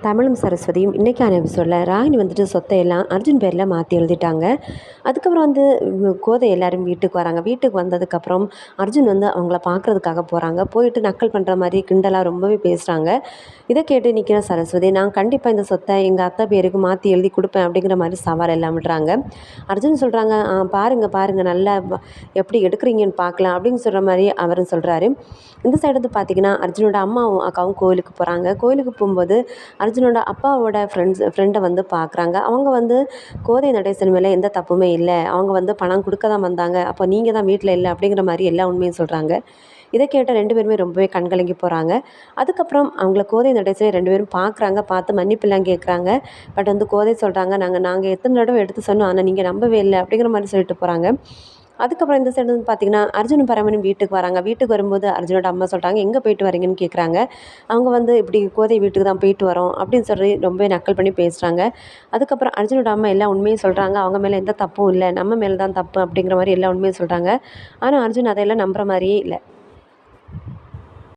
தமிழும் சரஸ்வதியும் இன்றைக்கான எபிசோடில் ராகினி வந்துட்டு சொத்தை எல்லாம் அர்ஜுன் பேரில் மாற்றி எழுதிட்டாங்க. அதுக்கப்புறம் வந்து கோதை எல்லாரும் வீட்டுக்கு வராங்க. வீட்டுக்கு வந்ததுக்கப்புறம் அர்ஜுன் வந்து அவங்கள பார்க்குறதுக்காக போகிறாங்க. போயிட்டு நக்கல் பண்ணுற மாதிரி கிண்டலாக ரொம்பவே பேசுகிறாங்க. இதை கேட்டு நிற்கிற சரஸ்வதி, நான் கண்டிப்பாக இந்த சொத்தை எங்கள் அத்தை பேருக்கு மாற்றி எழுதி கொடுப்பேன் அப்படிங்கிற மாதிரி சவால் எல்லாம் விடுறாங்க. அர்ஜுன் சொல்கிறாங்க, பாருங்கள் நல்லா எப்படி எடுக்கிறீங்கன்னு பார்க்கலாம் அப்படின்னு சொல்கிற மாதிரி அவரும் சொல்கிறாரு. இந்த சைடு வந்து பார்த்திங்கன்னா அர்ஜுனோட அம்மாவும் அக்காவும் கோயிலுக்கு போகிறாங்க. கோயிலுக்கு போகும்போது அர்ஜுனோட அப்பாவோட ஃப்ரெண்டை வந்து பார்க்குறாங்க. அவங்க வந்து கோதை நடேசன் மேலே எந்த தப்புமே இல்லை, அவங்க வந்து பணம் கொடுக்க தான் வந்தாங்க, அப்போ நீங்கள் தான் வீட்டில் இல்லை அப்படிங்கிற மாதிரி எல்லா உண்மையும் சொல்கிறாங்க. இதை கேட்ட 2 பேருமே ரொம்பவே கண்கலங்கி போகிறாங்க. அதுக்கப்புறம் அவங்கள கோதை நடேசனை 2 பேரும் பார்க்குறாங்க. பார்த்து மன்னிப்பெல்லாம் கேட்குறாங்க. பட் வந்து கோதை சொல்கிறாங்க, நாங்கள் எத்தனை தடவை எடுத்து சொன்னோம், ஆனால் நீங்கள் நம்பவே இல்லை அப்படிங்கிற மாதிரி சொல்லிட்டு போகிறாங்க. அதுக்கப்புறம் இந்த சைடு வந்து பார்த்திங்கன்னா அர்ஜுனும் பரமனும் வீட்டுக்கு வராங்க. வீட்டுக்கு வரும்போது அர்ஜுனோட அம்மா சொல்கிறாங்க, எங்கே போயிட்டு வரீங்கன்னு கேட்குறாங்க. அவங்க வந்து இப்படி கோதை வீட்டுக்கு தான் போயிட்டு வரோம் அப்படின்னு சொல்லி ரொம்ப நக்கல் பண்ணி பேசுகிறாங்க. அதுக்கப்புறம் அர்ஜுனோட அம்மா எல்லா உண்மையும் சொல்கிறாங்க. அவங்க மேலே எந்த தப்பும் இல்லை, நம்ம மேலே தான் தப்பு அப்படிங்கிற மாதிரி எல்லா உண்மையும் சொல்கிறாங்க. ஆனால் அர்ஜுன் அதையெல்லாம் நம்புற மாதிரியே இல்லை.